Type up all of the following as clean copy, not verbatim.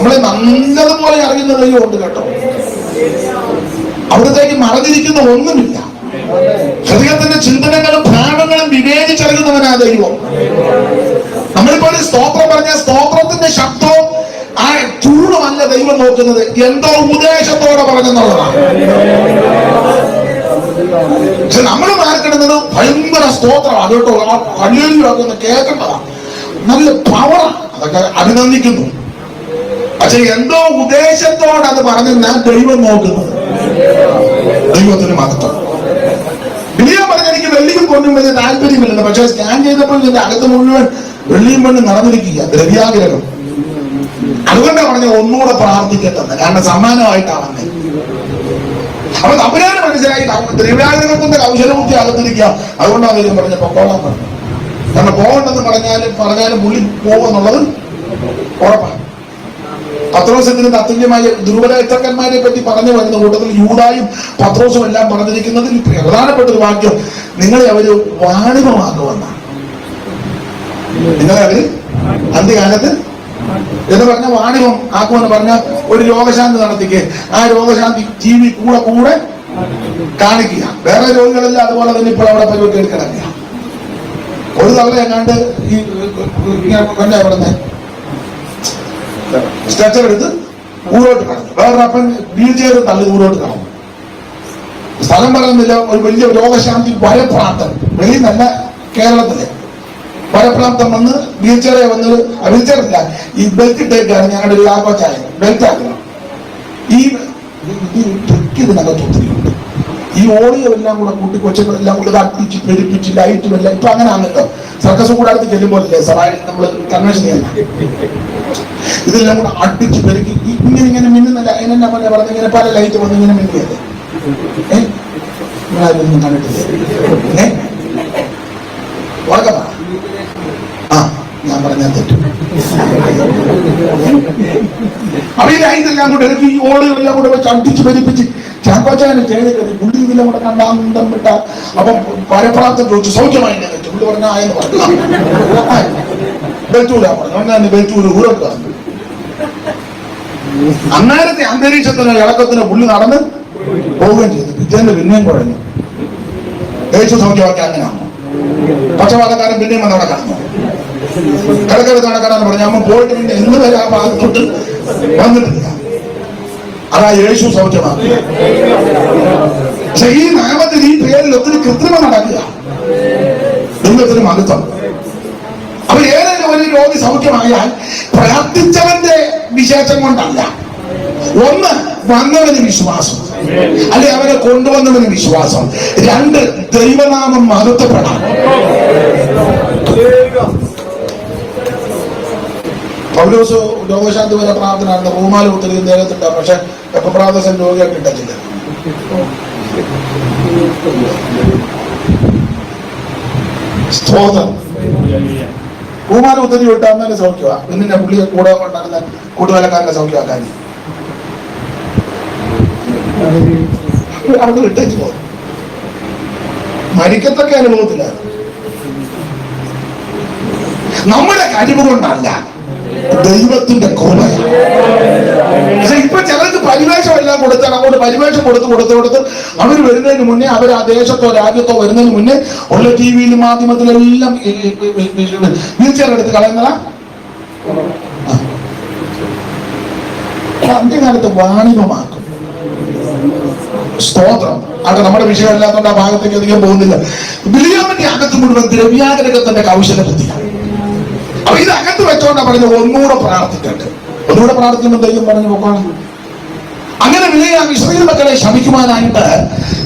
നമ്മളെ നല്ലതുപോലെ അറിയുന്ന ദൈവമുണ്ട് കേട്ടോ. അവിടത്തേക്ക് മറഞ്ഞിരിക്കുന്ന ഒന്നുമില്ല. ഹൃദയത്തിന്റെ ചിന്തനങ്ങളും പ്രാണങ്ങളും വിവേചിച്ചറിയുന്നവനാ ദൈവം. നമ്മളിപ്പോ ഒരു സ്തോത്രം പറഞ്ഞ സ്തോത്രത്തിന്റെ ശബ്ദവും ആ ചൂടുമല്ല ദൈവം നോക്കുന്നത്, എന്തോ ഉദ്ദേശത്തോടെ പറഞ്ഞെന്നുള്ളതാണ്. പക്ഷെ നമ്മൾ മാർക്കിടുന്നത് ഭയങ്കര സ്തോത്രമാണ് കേട്ടോ. ആ കല്ലേലിയൊക്കെ കേൾക്കേണ്ടതാണ്, നല്ല പവറാണ്, അതൊക്കെ അഭിനന്ദിക്കുന്നു. പക്ഷെ എന്തോ ഉദ്ദേശത്തോടെ അത് പറഞ്ഞാൽ ദൈവം നോക്കുന്നത്. ദൈവത്തിന് മഹത്വം. ബിലിയാം പറഞ്ഞ എനിക്ക് വെള്ളിയും പൊന്നും വലിയ താല്പര്യമില്ല, പക്ഷെ സ്കാൻ ചെയ്തപ്പോൾ ഇതിന്റെ അകത്ത് മുഴുവൻ വെള്ളിയും പൊന്നും നടന്നിരിക്കുക, ദ്രവ്യാഗ്രഹം. അതുകൊണ്ടാണ് പറഞ്ഞ ഒന്നുകൂടെ പ്രാർത്ഥിക്കട്ടെന്ന്, കാരണം സമ്മാനമായിട്ടാണ്. അപ്പൊ തമ്പുരാന് മനസ്സിലായി ദ്രവ്യാഗ്രഹത്തിന്റെ കൗശലബുദ്ധി അകത്തിരിക്കുക. അതുകൊണ്ടാണ് ദൈവം പറഞ്ഞ പൊക്കോളാൻ പറഞ്ഞു. കാരണം പോകണ്ടെന്ന് പറഞ്ഞാലും പുള്ളി പോകുമെന്നുള്ളത് ഉറപ്പാണ്. പത്രോസിന് തത്തുല്യമായ ദുർബലക്കന്മാരെ പറ്റി പറഞ്ഞു വരുന്ന കൂട്ടത്തിൽ യൂദായും പത്രോസും എല്ലാം പറഞ്ഞിരിക്കുന്നതിൽ പ്രധാനപ്പെട്ട ഒരു വാക്യം, നിങ്ങളെ അവര് വാണിഭമാക്കുമെന്നാണ്. നിങ്ങളെ അവര് അന്ത്യകാലത്ത് എന്ന് പറഞ്ഞ വാണിഭം ആക്കുമെന്ന് പറഞ്ഞ ഒരു രോഗശാന്തി നടത്തിക്ക്, ആ രോഗശാന്തി TV കൂടെ കാണിക്കുക. വേറെ രോഗികളെല്ലാം അതുപോലെ തന്നെ ഇപ്പോൾ അവിടെ പരിപാടി കിടക്കുക. ഒരു തവണ എങ്ങാണ്ട് ഈ അവിടുന്ന് സ്ട്രെച്ചർ എടുത്ത് ഊരോട്ട് കടന്നു, വേറൊരപ്പൻ വീൽ ചെയർ തള്ളി ഊരോട്ട് കടന്നു. സ്ഥലം പറയുന്നില്ല. ഒരു വലിയ രോഗശാന്തി വരപ്രാന്തൻ, വെളിയിൽ നല്ല കേരളത്തിലെ വരപ്രാന്തം വന്ന് വീൽ ചെയറെ വന്ന് വീൽ ചെയറില്ല, ഈ ബെൽറ്റ് ഇട്ടേക്കാണ്. ഞങ്ങളുടെ ഒരു ആഘോഷായ ബെൽറ്റ് ആക്കണം. ഈ ഇതിനകത്ത് ഒത്തിരിയുണ്ട്. ഈ ഓഡിയോ എല്ലാം കൂടെ കൂട്ടി കൊച്ചുകളെല്ലാം കൂടെ അട്ടിച്ച് പെരുപ്പിച്ച് ലൈറ്റും എല്ലാം ഇപ്പൊ അങ്ങനെ ആണല്ലോ. സർക്കസ് കൂടാതെ ചെല്ലുമ്പോഴല്ലേ സവാരി നമ്മൾ കൺവെൻഷൻ ചെയ്യാൻ, ഇതെല്ലാം കൂടെ അടിച്ച് പെരുക്കി ഇങ്ങനെ മിന്നുന്നില്ല. അതിനെന്നെ പറഞ്ഞ ഇങ്ങനെ പല ലൈറ്റ് വന്ന് ഇങ്ങനെ മിന്നിയല്ലേ. നിങ്ങളാരും കണ്ടിട്ടില്ലേ? ഉറക്കമാ? ആ, ഞാൻ പറഞ്ഞാൽ തെറ്റും. അപ്പൊ ഈ ലൈറ്റെല്ലാം കൂടെ എനിക്ക് ഈ ഓഡിയോ എല്ലാം കൂടെ വെച്ച് അടിച്ച് പെരുപ്പിച്ച് ചാക്കോച്ചാനെ ചെയ്ത് പുള്ളി ഇതിലും കൂടെ കണ്ടാന്തം വിട്ട. അപ്പം പരപ്രാപ്തം ചോദിച്ചു സൗഖ്യമായി തെറ്റു. പുള്ളി പറഞ്ഞ ആയെന്ന് പറഞ്ഞു. ബെൽറ്റൂല പറഞ്ഞു, ബെൽറ്റൂര് ഊരൊക്കെ. അന്നേരത്തെ അന്തരീക്ഷത്തിന് ഇളക്കത്തിന് പുള്ളി നടന്ന് പോവുകയും ചെയ്തു. പിറ്റേന്ന് പിന്നെയും കുഴഞ്ഞു. യേശു സൗഖ്യമാക്കി. അങ്ങനെയാണോ? പക്ഷപാതക്കാരൻ പിന്നെയും വന്നവിടെ കടന്നു. കിടക്കെടുത്ത് നടക്കാനാണ് പറഞ്ഞു. അമ്മ പോയിട്ട് പിന്നെ ഇന്ന് വരെ ആ ഭാഗത്തോട്ട് വന്നിട്ടില്ല. അതാ യേശു സൗഖ്യമാക്കി. പക്ഷെ ഈ നാമത്തിൽ ഈ പേരിൽ ഒത്തിരി കൃത്രിമ നടക്കുക. ദൈവത്തിന് മഹത്വം. അപ്പൊ ഏതെങ്കിലും ഒരു രോഗി സൗഖ്യമായാൽ പ്രാർത്ഥിച്ചവന്റെ വിശേഷം കൊണ്ടല്ല. ഒന്ന്, വന്നവന് വിശ്വാസം, അല്ലെ അവനെ കൊണ്ടുവന്നവന് വിശ്വാസം. രണ്ട്, ദൈവനാമം മഹത്വപ്പെടാം. പൗലോസ് രോഗശാന്തി വരെ പ്രാർത്ഥന റൂമാൽ ഒത്തിരി ദേഹത്തുണ്ടാവും. പക്ഷെ എപ്പോ പ്രാർത്ഥന രോഗിയായിട്ട് ഇട്ടില്ല. സ്തോത്രം. റൂമാൽ ഒത്തിരി വിട്ടാൽ സൗഖ്യമാ. പിന്നെ പുള്ളിയെ കൂടെ കൊണ്ടാകുന്ന കൂട്ടുവേലക്കാരന്റെ സൗഖ്യമാക്കാൻ അത് വിട്ടേച്ച് പോകും. മരിക്കത്തൊക്കെ അനുഭവത്തില്ല. നമ്മുടെ കഴിവ് കൊണ്ടല്ല, ദൈവത്തിന്റെ കൃപയാണ്. പക്ഷെ ഇപ്പൊ ചിലർക്ക് പരിവേഷം എല്ലാം കൊടുത്താൽ അങ്ങോട്ട് പരിവേഷം കൊടുത്ത് അവർ വരുന്നതിന് മുന്നേ, അവർ ആ ദേശത്തോ രാജ്യത്തോ വരുന്നതിന് മുന്നേ ഉള്ള ടിവിയിലും മാധ്യമത്തിലെല്ലാം വീൽചെയർ എടുത്ത് കളയുന്നതാ. അന്ത്യകാലത്ത് വാണിഭമാക്കും. സ്തോത്രം. അത് നമ്മുടെ വിഷയം അല്ലാത്തതുകൊണ്ട് ആ ഭാഗത്തേക്ക് അധികം പോകുന്നില്ല. ബിലിയാമിന്റെ അകത്ത് മുഴുവൻ ദ്രവ്യാഗ്രഹത്തിന്റെ കൗശലബുദ്ധിയാണ്. അപ്പൊ ഇത് അകത്ത് വെച്ചോണ്ടാ പറഞ്ഞു ഒന്നുകൂടെ പ്രാർത്ഥിക്കട്ടെ. ഒന്നുകൂടെ പ്രാർത്ഥിക്കുമ്പോൾ ദൈവം പറഞ്ഞു പോക്കണം. അങ്ങനെ ബിലിയാം ഇസ്രായേൽ മക്കളെ ശമിക്കുവാനായിട്ട്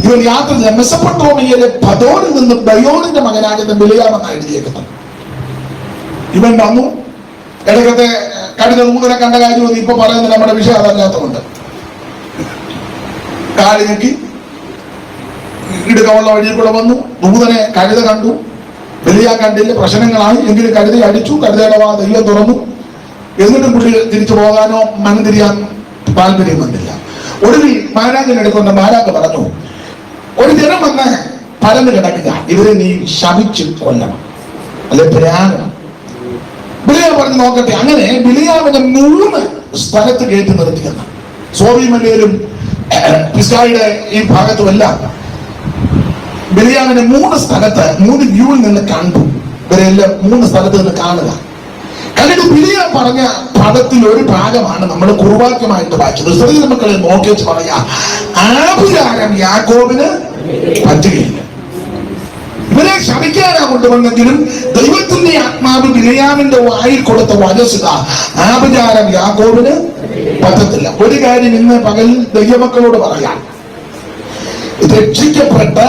ഇവൻ യാത്ര ചെയ്ത മെസൊപ്പൊട്ടേമിയയിലെ പദോനിൽ നിന്ന് ബയോണിന്റെ മകനാകുന്ന ബിലിയാം എന്ന് എഴുതിയേക്കുന്നു. ഇവൻ വന്നു. ഇടയ്ക്കത്തെ കടുത്ത ദൂതനെ കണ്ട കാര്യമൊന്നും ഇപ്പൊ പറയുന്നത് നമ്മുടെ വിഷയം അതല്ലാത്തതുകൊണ്ട് കാല് ഞെക്കി ഇടുക്കമുള്ള വഴിയിൽ കൂടെ വന്നു. ദൂതനെ കഴുത കണ്ടു. ബിലിയാം കണ്ടില്ല. പ്രശ്നങ്ങളായി. എങ്കിലും കഴുതയെ അടിച്ചു. കഴുതയുടെ വാ ദൈവം തുറന്നു. എന്നിട്ടും പുള്ളി തിരിച്ചു പോകാനോ മനംതിരിയാൻ താല്പര്യം വന്നില്ല. ഒടുവിൽ മാരാജിനെ എടുക്കൊണ്ട് മാരാജ് പറഞ്ഞു, ഒരു ജനം വന്ന് പരന്ന് കിടക്കുക, ഇവരെ നീ ശമിച്ച് കൊല്ലണം, അല്ലെ പ്രാകണം. ബിലിയാം പറഞ്ഞു നോക്കട്ടെ. അങ്ങനെ ബിലിയാമിന്റെ 3 സ്ഥലത്ത് കയറ്റി നിർത്തിയെന്ന്. സോവിമലയിലും പിസ്ഗായുടെ ഈ ഭാഗത്തുമെല്ലാം ബിലിയാമിനെ 3 സ്ഥലത്ത് 3 വ്യൂവിൽ നിന്ന് കണ്ടു. ഇവരെല്ലാം 3 സ്ഥലത്ത് നിന്ന് കാണുക. കണ്ടിട്ട് ബിലിയാം പറഞ്ഞ പദത്തിൽ ഒരു ഭാഗമാണ് നമ്മൾ കുറുവാക്യമായിട്ട് വായിച്ചത്. ഇസ്രായേൽ മക്കളെ നോക്കി വെച്ച് പറയാ, ആഭിചാരം യാക്കോബിന് പറ്റുകയില്ല. ഇവരെ ശമിക്കാനാ കൊണ്ടുവന്നെങ്കിലും ദൈവത്തിന്റെ ആത്മാവ് ബിലിയാമിന്റെ വായിൽ കൊടുത്ത വചസ്സുക, ആഭിചാരം യാക്കോബിന് പറ്റത്തില്ല. ഒരു കാര്യം ഇന്ന് പകൽ ദൈവമക്കളോട് പറയാം, രക്ഷിക്കപ്പെട്ട്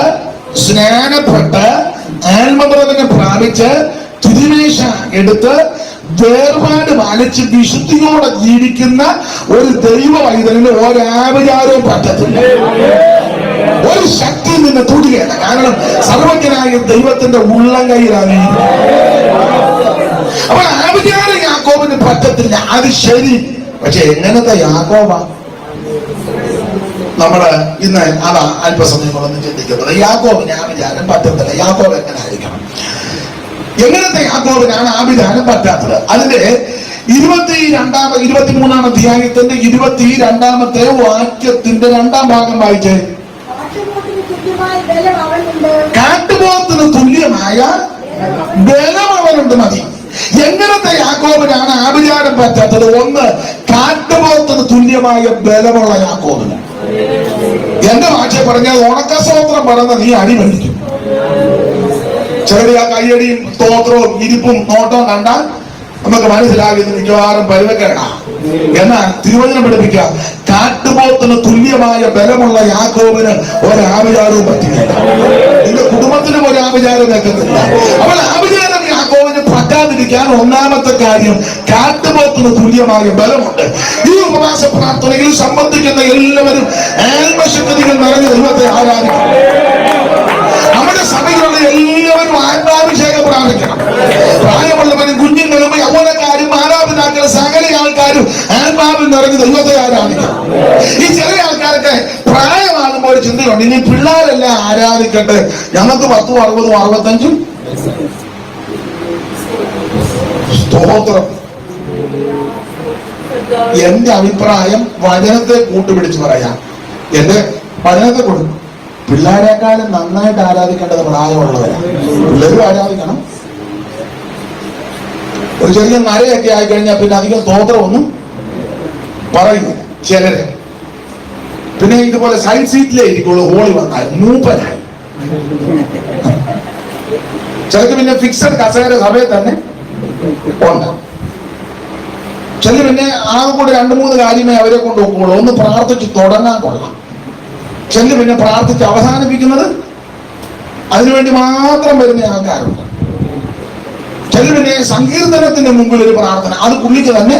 സ്നാനപ്പെട്ട് ആത്മബോധനെ പ്രാപിച്ച് തിരുമേശ എടുത്ത് വേർപാട് പാലിച്ച് വിശുദ്ധിയോടെ ജീവിക്കുന്ന ഒരു ദൈവ വൈതലിന് ഒരാഭിചാരവും പറ്റത്തില്ല. ഒരു ശക്തി നിന്നെ തൊടുകയല്ല. കാരണം സർവജ്ഞനായ ദൈവത്തിന്റെ ഉള്ളം കയ്യിലാണ്. അപ്പോൾ ആഭിചാരം യാക്കോബിന് പറ്റത്തില്ല, അത് ശരി. പക്ഷെ എങ്ങനത്തെ യാക്കോബാ നമ്മള് ഇന്ന് അതാ അല്പസമയം കൊണ്ടൊന്ന് ചിന്തിക്കുന്നത്. യാക്കോബിന് ആഭിചാരം പറ്റത്തില്ല. യാക്കോബ് എങ്ങനെ ആയിരിക്കണം? എങ്ങനത്തെ യാക്കോബിനാണ് ആഭിചാരം പറ്റാത്തത്? അതിന്റെ 23-ാം അധ്യായത്തിന്റെ 22-ാമത്തെ വാക്യത്തിന്റെ 2ാം ഭാഗം വായിച്ചേ. കാട്ടുപോത്തിന് തുല്യമായ ബലം അവനുണ്ട്. മതി. എങ്ങനത്തെ യാക്കോബിനാണ് ആഭിചാരം പറ്റാത്തത്? 1, കാട്ടുപോത്തിന് തുല്യമായ ബലമുള്ള യാക്കോബിന്. എന്റെ ഭാഷ പറഞ്ഞാൽ ഉണക്കസ്തോത്രം പറഞ്ഞ നീ അടിമേടിക്കും. ചിലര് ആ കയ്യടിയും സ്തോത്രവും ഇരിപ്പും നോട്ടവും കണ്ടാൽ നമുക്ക് മനസ്സിലാകുന്നത് മിക്കവാറും പരുവക്കേടാ. എന്നാൽ തിരുവചനം പഠിപ്പിക്കുക, കാട്ടുപോത്തിന് തുല്യമായ ബലമുള്ള യാക്കോബിന് ഒരാഭിചാരവും പറ്റുകയില്ല. നിന്റെ കുടുംബത്തിനും ഒരാഭിചാരം നിൽക്കുന്നില്ല. അപ്പോൾ ആഭിചാരം യാക്കോബിന് പറ്റാതിരിക്കാൻ ഒന്നാമത്തെ കാര്യം, കാട്ടുപോത്തിന് തുല്യമായ ബലമുണ്ട്. ഈ ഉപവാസ പ്രാർത്ഥനയിൽ സംബന്ധിക്കുന്ന എല്ലാവരും ആത്മശക്തികൾ നിറഞ്ഞ ദൈവത്തെ ആരാധിക്കും. നമ്മുടെ സഭയിലുള്ള എല്ലാവരും ആത്മാഭിഷേകം പ്രാപിക്കണം. പ്രായമുള്ളവരും കുഞ്ഞുങ്ങളും യൗവനക്കാരും മാതാപിതാക്കളും സകല ആൾക്കാരും ആത്മാവിൽ നിറഞ്ഞ് ദൈവത്തെ ആരാധിക്കണം. ഈ ചില ആൾക്കാരൊക്കെ പ്രായമാകുമ്പോൾ ചിന്തയുണ്ട്, ഇനി പിള്ളേരെല്ലാം ആരാധിക്കട്ടെ, ഞങ്ങൾക്ക് 10, 60, 65. സ്തോത്രം. എന്റെ അഭിപ്രായം വചനത്തെ കൂട്ടുപിടിച്ച് പറയാം. എന്റെ വചനത്തെ കൊടുക്കും. പിള്ളേരെക്കാളും നന്നായിട്ട് ആരാധിക്കേണ്ടത് പ്രായമുള്ളവരാണ്. പിള്ളേരും ആരാധിക്കണം. ഒരു ചെറിയ നരയൊക്കെ ആയിക്കഴിഞ്ഞാൽ പിന്നെ അധികം സ്തോത്രമൊന്നും പറയുന്നില്ല ചിലര്. പിന്നെ ഇതുപോലെ സൈഡ് സീറ്റിലേ ഇരിക്കുള്ളൂ. ഹോളി വന്നാൽ മൂപ്പനായി. ചിലക്ക് പിന്നെ ഫിക്സഡ് കസേര സഭയിൽ തന്നെ ഉണ്ട്. ചിലർ പിന്നെ ആകെ കൂടെ 2-3 കാര്യമേ അവരെ കൊണ്ട് ഒക്കുള്ളൂ. ഒന്ന് പ്രാർത്ഥിച്ച് തുടങ്ങാൻ കൊള്ളാം. ചിലർ പിന്നെ പ്രാർത്ഥിച്ച് അവസാനിപ്പിക്കുന്നത് അതിനുവേണ്ടി മാത്രം വരുന്ന ആൾക്കാരുണ്ട്. ചിലർ പിന്നെ സങ്കീർത്തനത്തിന്റെ മുമ്പിൽ ഒരു പ്രാർത്ഥന, അത് പുള്ളിക്ക് തന്നെ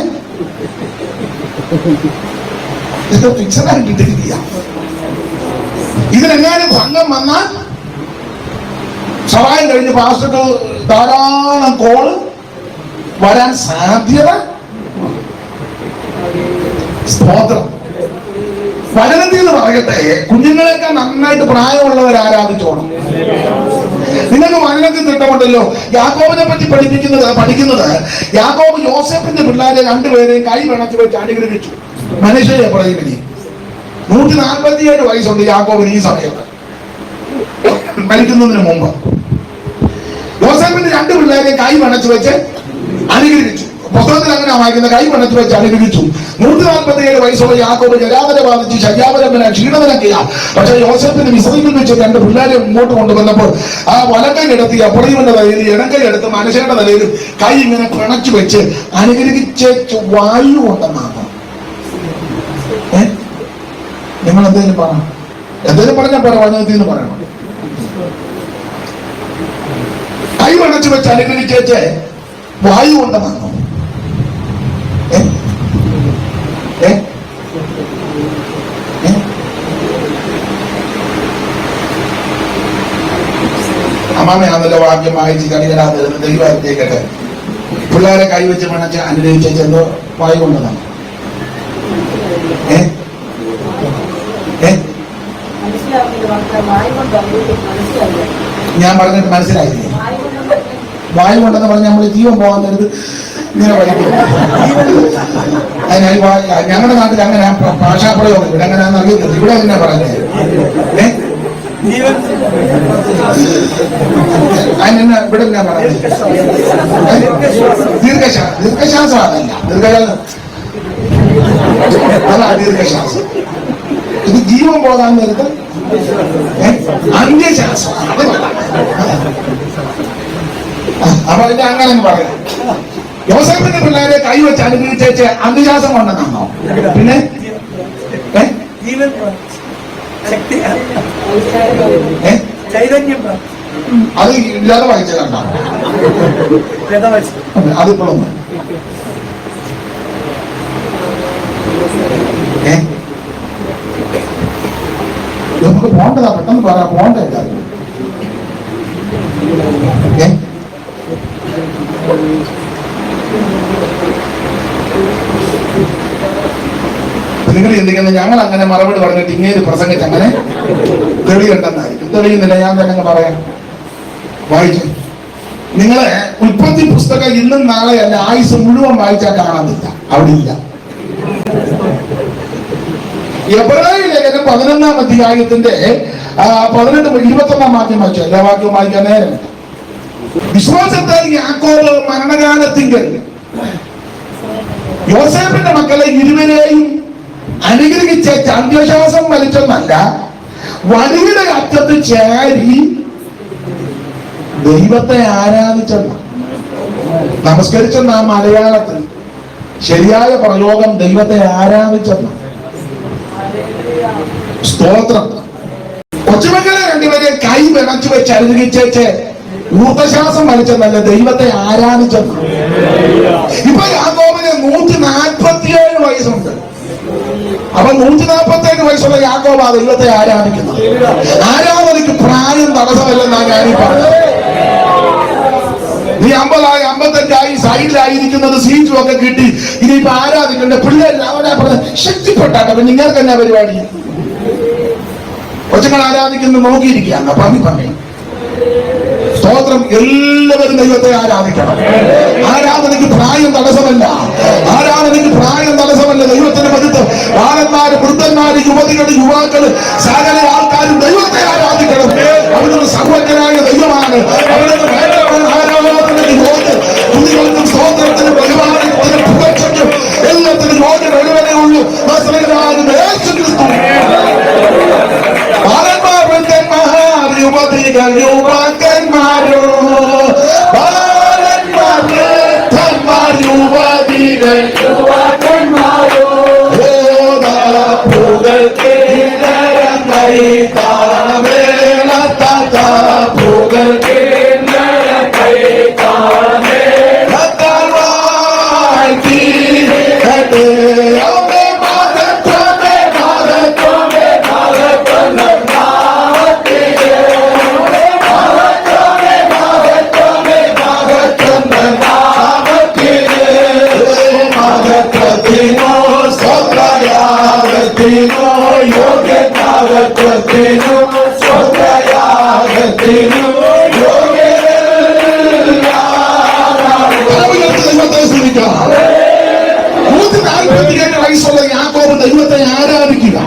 ഫിക്സഡായിട്ടിട്ടില്ല. ഇതിനെങ്ങാനും ഭംഗം വന്നാൽ സഹായം കഴിഞ്ഞ് പാസ്റ്റർക്ക് ധാരാളം കോള് വരാൻ സാധ്യത. സ്തോത്രം. വചനത്തിൽ നിന്ന് പറയട്ടെ, കുഞ്ഞുങ്ങളെയൊക്കെ നന്നായിട്ട് പ്രായമുള്ളവർ ആരാധിച്ചോണം. നിങ്ങൾക്ക് വചനത്തിൽ തിട്ടമുണ്ടല്ലോ. യാക്കോബിനെ പറ്റി പഠിക്കുന്നത് യാക്കോബ് യോസേഫിന്റെ പിള്ളേരെ 2 പേരെയും കൈ പിണച്ച് വെച്ച് അനുഗ്രഹിച്ചു. മനുഷ്യരെ പറയുന്നത് 147 വയസ്സുണ്ട് യാക്കോബിന് ഈ സമയത്ത്, മരിക്കുന്നതിന് മുമ്പ്. യോസേഫിന്റെ 2 പിള്ളേരെ കൈ പിണച്ച് വെച്ച് അനുഗ്രഹിച്ചു. പുസ്തകത്തിൽ അങ്ങനെ വായിക്കുന്ന, കൈ പിണച്ച് വെച്ച് അനുഗ്രഹിച്ചു. 147 വയസ്സുള്ള യാക്കോബ് ജരാതര ബാധിച്ച് ശയ്യാപരമ്പന ക്ഷീണതനൊക്കെയ. പക്ഷെ യോസേഫിന്റെ മിസ്രയീമിൽ വെച്ച് 2 പിള്ളേരെ മുമ്പോട്ട് കൊണ്ടുവന്നപ്പോൾ ആ വലക്കൈ എടുത്ത് അപ്പുറയുടെ തലയിൽ ഇടങ്കൈ എടുത്ത് മനുഷ്യരുടെ തലയിൽ കൈ ഇങ്ങനെ പിണച്ചു വെച്ച് അനുഗ്രഹിച്ചു. വായു കൊണ്ടെന്നാണ്. നിങ്ങൾ എന്തെങ്കിലും പറയണം. എന്തെങ്കിലും പറഞ്ഞാൽ പറ, വചനത്തിൽ നിന്ന് പറയണം. കൈ പിണച്ചു വെച്ച് അനുഗ്രഹിച്ചേച്ച് വായു കൊണ്ടെന്നാണോ? അമ്മാമയാണല്ലോ വാക്യം വായിച്ച് കണികരാതെ ദൈവത്തേക്കട്ടെ. പിള്ളേരെ കൈവച്ച് മണച്ച് അനുഗ്രഹിച്ച എന്തോ വായു കൊണ്ടതാണ്. ഞാൻ പറഞ്ഞിട്ട് മനസ്സിലായില്ലേ? വായു കൊണ്ടെന്ന് പറഞ്ഞ് നമ്മൾ ജീവൻ പോകാൻ നേരത്ത് ഇങ്ങനെ പഠിക്കും. ഞങ്ങളുടെ നാട്ടിൽ അങ്ങനെ ഭാഷാപ്രയോഗം ഇവിടെ എങ്ങനെയാണെന്ന് അറിയുന്നത്. ഇവിടെ എങ്ങനെ പറഞ്ഞത് അതിനെന്നാ ഇവിടെ എന്നാ പറഞ്ഞത്? ദീർഘശ്വാസം അതല്ല. ദീർഘശ്വാസം ഇത് ജീവൻ പോകാൻ നേരത്ത് അന്ത്യശ്വാസം. അത് അപ്പൊ അതിന്റെ അങ്ങനെ പറയാം. യോസേഫിന്റെ പിള്ളേരെ കൈവച്ച് അനുഗ്രഹിച്ചേച്ച് അന്ത്യശ്വാസം കൊണ്ടെന്നാണോ? പിന്നെ അത് ഇല്ലാതെ വായിച്ച കണ്ടാണ്. അതിപ്പോഴൊന്നും നമുക്ക് പോണ്ടതാ. പെട്ടെന്ന് പറയാ. പോണ്ട നിങ്ങൾ ചിന്തിക്കുന്നത് ഞങ്ങൾ അങ്ങനെ മറുപടി പറഞ്ഞിട്ട് ഇങ്ങനെ പ്രസംഗിച്ച് അങ്ങനെ തെളിയുണ്ടെന്നായിരിക്കും. തെളിയുന്നില്ല. ഞാൻ തന്നെ പറയാം. വായിച്ചു. നിങ്ങളെ ഉൽപ്പത്തി പുസ്തകം ഇന്നും നാളെ അല്ല ആയുസ് മുഴുവൻ വായിച്ചാൽ കാണാനില്ല. അവിടെ ഇല്ല. എബ്രായ ലേഖനം 11-ാം അധ്യായത്തിന്റെ 18-21 വാക്യം വായിച്ചു. എല്ലാ വാക്യവും വായിക്കാൻ നേരം. വിശ്വാസത്താൽ യാക്കോബ് മരണകാലത്തിങ്കൽ യോസേഫിന്റെ മക്കളെ ഇരുവരെയും അനുഗ്രഹിച്ച അന്ത്യശ്വാസം വലിച്ചെന്നല്ല, വഴിയുടെ അറ്റത്ത് ചാരി ദൈവത്തെ ആരാധിച്ചെന്ന. നമസ്കരിച്ചെന്ന മലയാളത്തിൽ ശരിയായ പ്രയോഗം ദൈവത്തെ ആരാധിച്ചെന്ന. സ്തോത്രം. കൊച്ചുമക്കളെ രണ്ടുപേരെ കൈ വിറച്ചു വെച്ച് അനുഗ്രഹിച്ചേച്ച് ഊർദ്ധശ്വാസം വലിച്ചെന്നല്ല, ദൈവത്തെ ആരാധിച്ചെന്ന. ഇപ്പൊ യാക്കോബിന് 147 വയസ്സുണ്ട്. അപ്പൊ 147 വയസ്സുള്ള യാക്കോബ് ആ ദൈവത്തെ ആരാധിക്കുന്നു. ആരാധനയ്ക്ക് പ്രായം തടസ്സമല്ലെന്നാണ് ഞാനീ പറഞ്ഞത്. നീ 50-ആയി 55-ആയി സൈഡിലായിരിക്കുന്നത് സീറ്റും ഒക്കെ കിട്ടി ഇനിയിപ്പോ ആരാധിക്കണ്ട പിള്ളേർ അവനെ ശക്തിപ്പെട്ടാട്ടെ. പിന്നെ നിങ്ങൾക്ക് എന്നാ പരിപാടി? കൊച്ചുങ്ങൾ ആരാധിക്കുന്നത് നോക്കിയിരിക്കുകയാണ്. പറഞ്ഞു സ്തോത്രം. എല്ലാവരും ദൈവത്തെ ആരാധിക്കണം. ആരാധനയ്ക്ക് പ്രായം തടസ്സമല്ല. ആരാധനയ്ക്ക് പ്രായം തടസ്സമല്ല. ദൈവത്തിന്റെ മഹത്വം. ബാലന്മാര്, വൃദ്ധന്മാര്, യുവതികള്, യുവാക്കള്, സകല ആൾക്കാരും ദൈവത്തെ ആരാധിക്കണം. അവരുടെ സർവജ്ഞനായ ദൈവമാണ്. അവരുടെ ആരാധനയ്ക്ക് യോഗ്യ തുതികൾക്കും സ്തോത്രത്തിനും ബഹുമാനത്തിനും പുകഴ്ചയ്ക്കും എല്ലാത്തിനും യോഗ്യ ഒരുവനേ ഉള്ളൂ. ബാലന്മാർ, വൃദ്ധന്മാർ, യുവതികൾ, യുവാക്കന്മാരോ, ബാലന്മാർ, വൃദ്ധന്മാർ, യുവതികൾ, യുവാക്കന്മാരോ, വയസ്സുള്ള യാക്കോബ് ദൈവത്തെ ആരാധിക്കുക.